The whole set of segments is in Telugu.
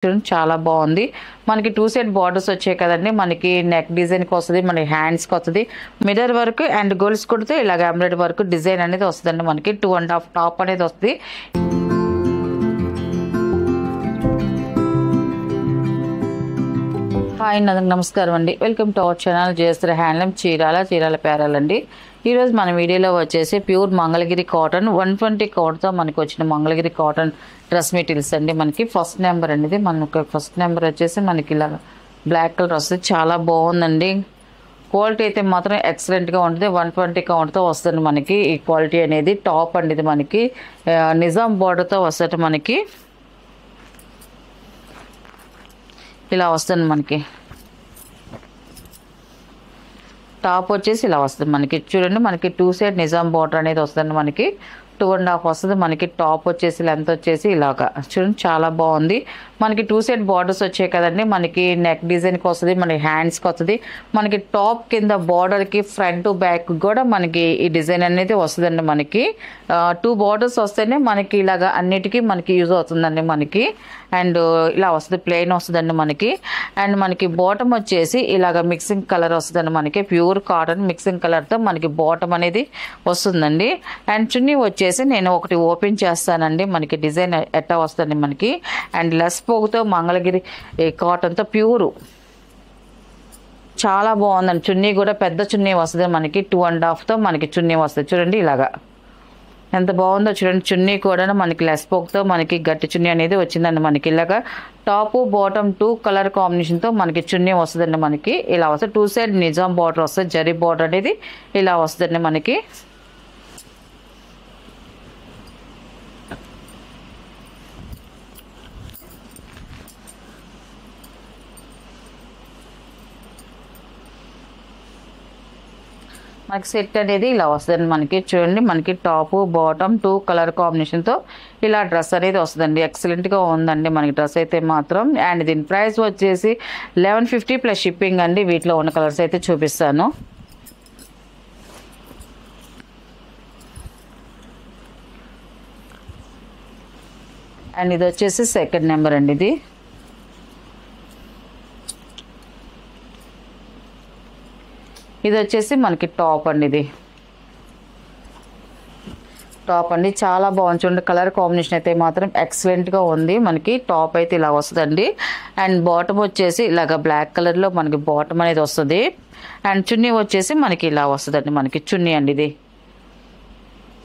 చూడండి చాలా బాగుంది. మనకి 2 సైడ్ బార్డర్స్ వచ్చాయి కదండి. మనకి నెక్ డిజైన్కి వస్తుంది, మనకి హ్యాండ్స్కి వస్తుంది, మిర్రర్ వర్క్ అండ్ గోల్స్ కుడితే ఇలాగ ఎంబ్రాయిడరీ వర్క్ డిజైన్ అనేది వస్తుందండి. మనకి 2.5 టాప్ అనేది వస్తుంది. హాయ్ నమస్కారం అండి. Welcome to our channel Jayashree handloom Chirala పేరాలండి. ఈరోజు మన వీడియోలో వచ్చేసి ప్యూర్ మంగళగిరి కాటన్ 120 కౌంట్తో మనకి వచ్చిన మంగళగిరి కాటన్ డ్రెస్ మెటీరియల్స్ అండి. మనకి ఫస్ట్ నెంబర్ అండి. మనకి ఫస్ట్ నెంబర్ వచ్చేసి మనకి ఇలా బ్లాక్ కలర్ వస్తుంది, చాలా బాగుందండి. క్వాలిటీ అయితే మాత్రం ఎక్సలెంట్గా ఉంటుంది. 120 కౌంట్తో వస్తుంది మనకి ఈ క్వాలిటీ అనేది. టాప్ అండి ఇది మనకి నిజాం బార్డర్తో వస్తుంది. మనకి ఇలా వస్తుంది. మనకి టాప్ వచ్చేసి ఇలా వస్తుంది. మనకి చూడండి, మనకి 2 సైడ్ నిజాం బార్డర్ అనేది వస్తుంది. మనకి 2.5 వస్తుంది. మనకి టాప్ వచ్చేసి లెంత్ వచ్చేసి ఇలాగా చూడండి, చాలా బాగుంది. మనకి 2 సైడ్ బార్డర్స్ వచ్చాయి కదండి. మనకి నెక్ డిజైన్కి వస్తుంది, మనకి హ్యాండ్స్కి వస్తుంది, మనకి టాప్ కింద బార్డర్కి ఫ్రంట్ బ్యాక్ కూడా మనకి ఈ డిజైన్ అనేది వస్తుందండి. మనకి 2 బార్డర్స్ వస్తేనే మనకి ఇలాగా అన్నిటికీ మనకి యూజ్ అవుతుందండి. మనకి అండ్ ఇలా వస్తుంది, ప్లెయిన్ వస్తుందండి మనకి. అండ్ మనకి బాటమ్ వచ్చేసి ఇలాగ మిక్సింగ్ కలర్ వస్తుందండి. మనకి ప్యూర్ కాటన్ మిక్సింగ్ కలర్తో మనకి బాటమ్ అనేది వస్తుందండి. అండ్ చున్నీ వచ్చేసి నేను ఒకటి ఓపెన్ చేస్తానండి. మనకి డిజైన్ ఎట్టా వస్తుంది మనకి. అండ్ లెస్ పోగుతో మంగళగిరి కాటన్తో ప్యూరు చాలా బాగుందండి. చున్నీ కూడా పెద్ద చున్నీ వస్తుంది మనకి. 2.5తో మనకి చున్నీ వస్తుంది. చూడండి ఇలాగా ఎంత బాగుందో చూడండి. చున్నీ కూడా మనకి లెస్ పోక్తో మనకి గట్టి చున్నీ అనేది వచ్చిందండి. మనకి ఇలాగా టాప్ బాటమ్ 2 కలర్ కాంబినేషన్తో మనకి చున్నీ వస్తుందండి. మనకి ఇలా వస్తుంది. 2 సైడ్ నిజాం బార్డర్ వస్తుంది, జరీ బార్డర్ అనేది ఇలా వస్తుందండి మనకి. మనకి సెట్ అనేది ఇలా వస్తుందండి. మనకి చూడండి, మనకి టాప్ బాటమ్ 2 కలర్ కాంబినేషన్తో ఇలా డ్రెస్ అనేది వస్తుందండి. ఎక్సలెంట్గా ఉందండి మనకి డ్రెస్ అయితే మాత్రం. అండ్ దీని ప్రైస్ వచ్చేసి 1150 ప్లస్ షిప్పింగ్ అండి. వీటిలో ఉన్న కలర్స్ అయితే చూపిస్తాను. అండ్ ఇది వచ్చేసి సెకండ్ నెంబర్ అండి. ఇది వచ్చేసి మనకి టాప్ అండి. ఇది టాప్ అండి, చాలా బాగుంది చూడండి. కలర్ కాంబినేషన్ అయితే మాత్రం ఎక్సలెంట్గా ఉంది. మనకి టాప్ అయితే ఇలా వస్తుందండి. అండ్ బాటమ్ వచ్చేసి ఇలాగ బ్లాక్ కలర్లో మనకి బాటమ్ అనేది వస్తుంది. అండ్ చున్నీ వచ్చేసి మనకి ఇలా వస్తుందండి. మనకి చున్నీ అండి. ఇది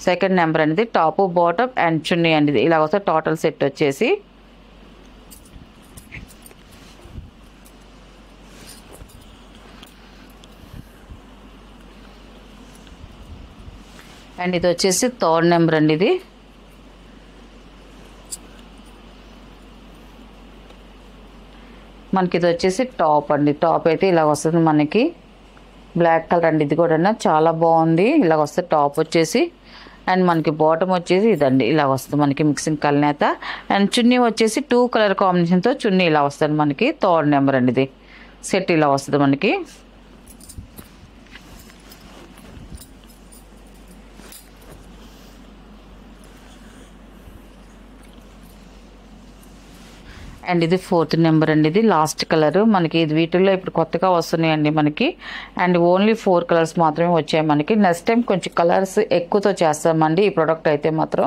సెకండ్ నెంబర్ అనేది. టాప్ బాటమ్ అండ్ చున్నీ అండి. ఇది ఇలా వస్తుంది. టోటల్ సెట్ వచ్చేసి అండ్ ఇది వచ్చేసి థర్డ్ నెంబర్ అండి. ఇది మనకి ఇది వచ్చేసి టాప్ అండి. టాప్ అయితే ఇలా వస్తుంది మనకి. బ్లాక్ కలర్ అండి. ఇది కూడా చాలా బాగుంది. ఇలా వస్తుంది టాప్ వచ్చేసి. అండ్ మనకి బాటమ్ వచ్చేసి ఇదండి ఇలా వస్తుంది మనకి మిక్సింగ్ కలనేత. అండ్ చున్నీ వచ్చేసి 2 కలర్ కాంబినేషన్తో చున్నీ ఇలా వస్తుంది మనకి. థర్డ్ నెంబర్ అండి. ఇది సెట్ ఇలా వస్తుంది మనకి. అండ్ ఇది ఫోర్త్ నెంబర్ అండి. ఇది లాస్ట్ కలర్ మనకి. ఇది వీటిల్లో ఇప్పుడు కొత్తగా వస్తున్నాయండి మనకి. అండ్ ఓన్లీ 4 కలర్స్ మాత్రమే వచ్చాయి మనకి. నెక్స్ట్ టైం కొంచెం కలర్స్ ఎక్కువతో చేస్తామండి ఈ ప్రోడక్ట్ అయితే మాత్రం.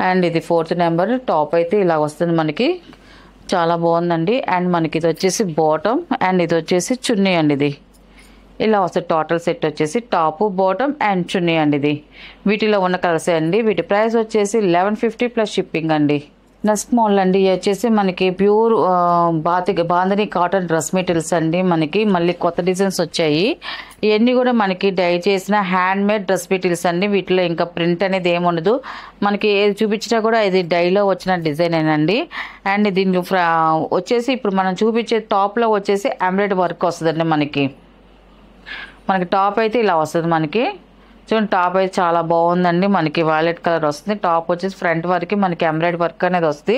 అండ్ ఇది ఫోర్త్ నెంబర్. టాప్ అయితే ఇలా వస్తుంది మనకి, చాలా బాగుందండి. అండ్ మనకి ఇది వచ్చేసి బాటమ్ అండ్ ఇది వచ్చేసి చున్నీ అండి. ఇది ఇలా వస్తుంది. టోటల్ సెట్ వచ్చేసి టాప్ బాటమ్ అండ్ చున్నీ అండి. ఇది వీటిలో ఉన్న కలర్సే అండి. వీటి ప్రైస్ వచ్చేసి 1150 ప్లస్ షిప్పింగ్ అండి. నెక్స్ట్ మోడల్ అండి. ఇది వచ్చేసి మనకి pure bandhani cotton dress materials అండి. మనకి మళ్ళీ కొత్త డిజైన్స్ వచ్చాయి. ఇవన్నీ కూడా మనకి డై చేసిన హ్యాండ్ మేడ్ డ్రెస్ మెటీరియల్స్ అండి. వీటిలో ఇంకా ప్రింట్ అనేది ఏముండదు మనకి. ఏది చూపించినా కూడా ఇది డైలో వచ్చిన డిజైన్ అండి. అండ్ దీని వచ్చేసి ఇప్పుడు మనం చూపించే టాప్లో వచ్చేసి ఎంబ్రాయిడరీ వర్క్ వస్తుందండి మనకి. టాప్ అయితే ఇలా వస్తుంది మనకి. చూడండి టాప్ అయితే చాలా బాగుందండి. మనకి వైలెట్ కలర్ వస్తుంది. టాప్ వచ్చేసి ఫ్రంట్ వరకు మనకి ఎంబ్రాయిడరీ వర్క్ అనేది వస్తుంది.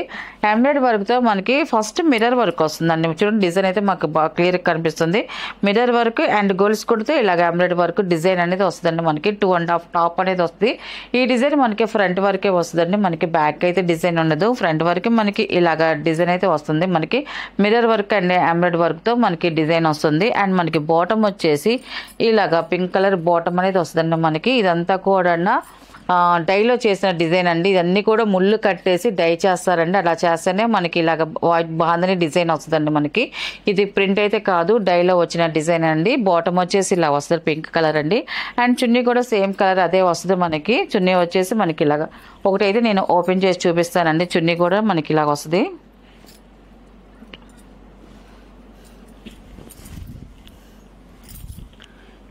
ఎంబ్రాయిడరీ వర్క్తో మనకి ఫస్ట్ మిర్రర్ వర్క్ వస్తుందండి. చూడండి డిజైన్ అయితే మాకు బాగా క్లియర్గా కనిపిస్తుంది. మిర్రర్ వర్క్ అండ్ గోల్స్ కుడితే ఇలాగ ఎంబ్రాయిడరీ వర్క్ డిజైన్ అనేది వస్తుందండి. మనకి 2.5 టాప్ అనేది వస్తుంది. ఈ డిజైన్ మనకి ఫ్రంట్ వరకే వస్తుందండి. మనకి బ్యాక్ అయితే డిజైన్ ఉండదు. ఫ్రంట్ వరకు మనకి ఇలాగ డిజైన్ అయితే వస్తుంది. మనకి మిర్రర్ వర్క్ అండ్ ఎంబ్రాయిడరీ వర్క్తో మనకి డిజైన్ వస్తుంది. అండ్ మనకి బాటమ్ వచ్చేసి ఇలాగ పింక్ కలర్ బాటమ్ అనేది వస్తుందండి. మనకి ఇదంతా కూడా డైలో చేసిన డిజైన్ అండి. ఇదన్నీ కూడా ముళ్ళు కట్టేసి డై చేస్తారండి. అలా చేస్తేనే మనకి ఇలాగ వైట్ బాందని డిజైన్ వస్తుందండి. మనకి ఇది ప్రింట్ అయితే కాదు, డైలో వచ్చిన డిజైన్ అండి. బాటమ్ వచ్చేసి ఇలా వస్తుంది పింక్ కలర్ అండి. అండ్ చున్నీ కూడా సేమ్ కలర్ అదే వస్తుంది. మనకి చున్నీ వచ్చేసి మనకి ఇలాగ ఒకటైతే నేను ఓపెన్ చేసి చూపిస్తానండి. చున్నీ కూడా మనకి ఇలాగ వస్తుంది.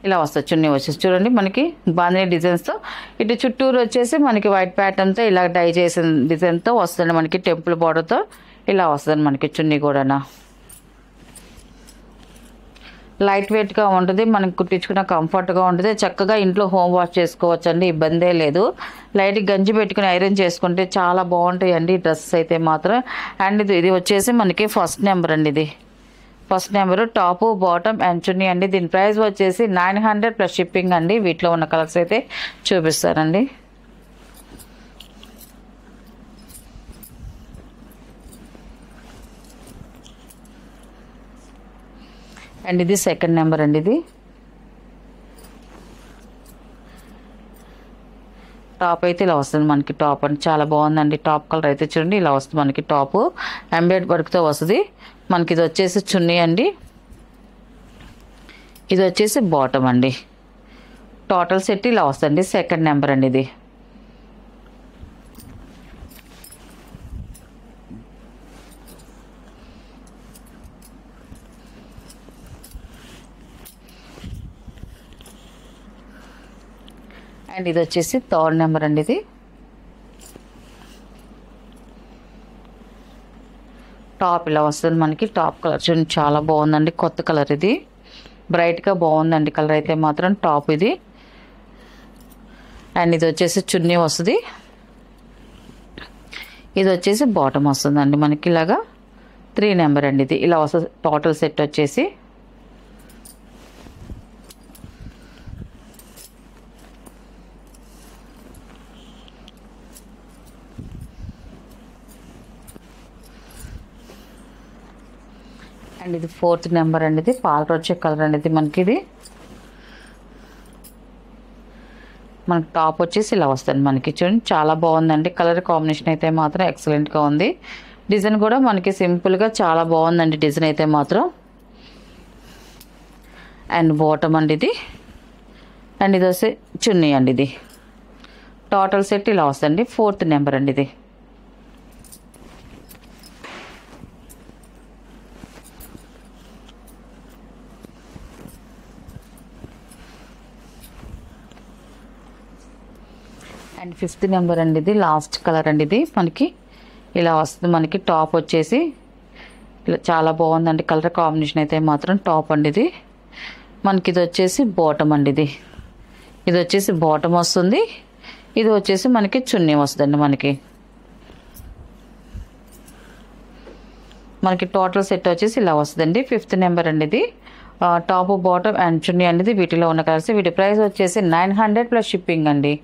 ఇలా వస్తుంది చున్నీ వచ్చేసి చూడండి మనకి బాందిని డిజైన్స్తో. ఇటు చుట్టూరు వచ్చేసి మనకి వైట్ ప్యాటర్న్తో ఇలా డై చేసిన డిజైన్తో వస్తుంది. మనకి టెంపుల్ బార్డర్తో ఇలా వస్తుంది మనకి చున్నీ కూడా. లైట్ వెయిట్గా ఉంటుంది. మనకి కుట్టించుకున్న కంఫర్ట్గా ఉంటుంది. చక్కగా ఇంట్లో హోమ్ వాష్ చేసుకోవచ్చు అండి. ఇబ్బందే లేదు. లైట్ గంజి పెట్టుకుని ఐరన్ చేసుకుంటే చాలా బాగుంటాయండి ఈ డ్రెస్సెస్ అయితే మాత్రం. అండ్ ఇది వచ్చేసి మనకి ఫస్ట్ నెంబర్ అండి. ఇది first number top bottom and చున్నీ అండి. దీని ప్రైస్ వచ్చేసి 900 ప్లస్ షిప్పింగ్ అండి. వీటిలో ఉన్న కలర్స్ అయితే చూపిస్తారండి. అండ్ ఇది సెకండ్ నెంబర్ అండి. ఇది టాప్ అయితే ఇలా వస్తుంది మనకి. టాప్ అండి చాలా బాగుందండి. టాప్ కలర్ అయితే చూడండి ఇలా వస్తుంది మనకి. టాప్ ఎంబ్రాయిడరీ వర్క్తో వస్తుంది మనకి. ఇది వచ్చేసి చున్నీ అండి. ఇది వచ్చేసి బాటమ్ అండి. టోటల్ సెట్ ఇలా వస్తుంది. సెకండ్ నెంబర్ అండి ఇది. అండ్ ఇది వచ్చేసి థర్డ్ నెంబర్ అండి. ఇది టాప్ ఇలా వస్తుంది మనకి. టాప్ కలర్ చూడండి చాలా బాగుందండి. కొత్త కలర్ ఇది. బ్రైట్గా బాగుందండి కలర్ అయితే మాత్రం టాప్ ఇది. అండ్ ఇది వచ్చేసి చున్నీ వస్తుంది. ఇది వచ్చేసి బాటమ్ వస్తుందండి మనకి. ఇలాగా 3 నెంబర్ అండి. ఇది ఇలా వస్తుంది టోటల్ సెట్ వచ్చేసి. అండ్ ఇది 4th నెంబర్ అండి. ఇది పాలర్ వచ్చే కలర్ అండి. ఇది మనకి ఇది మనకి టాప్ వచ్చేసి ఇలా వస్తుంది మనకి. చూడండి చాలా బాగుందండి. కలర్ కాంబినేషన్ అయితే మాత్రం ఎక్సలెంట్గా ఉంది. డిజైన్ కూడా మనకి సింపుల్గా చాలా బాగుందండి డిజైన్ అయితే మాత్రం. అండ్ బాటమ్ అండి ఇది. అండ్ ఇది వస్తే చున్నీ అండి. ఇది టోటల్ సెట్ ఇలా వస్తుంది. 4th నెంబర్ అండి ఇది. అండ్ 5th నెంబర్ అండి. ఇది లాస్ట్ కలర్ అండి. ఇది మనకి ఇలా వస్తుంది మనకి. టాప్ వచ్చేసి ఇలా చాలా బాగుందండి కలర్ కాంబినేషన్ అయితే మాత్రం. టాప్ అండి ఇది మనకి. ఇది వచ్చేసి బాటమ్ అండి. ఇది వచ్చేసి బాటమ్ వస్తుంది. ఇది వచ్చేసి మనకి చున్నీ వస్తుందండి మనకి. మనకి టోటల్ సెట్ వచ్చేసి ఇలా వస్తుందండి. 5th నెంబర్ అండి. ఇది టాప్ బాటమ్ అండ్ చున్నీ అండి. వీటిలో ఉన్న కలర్స్. వీటి ప్రైస్ వచ్చేసి 900 ప్లస్ షిప్పింగ్ అండి.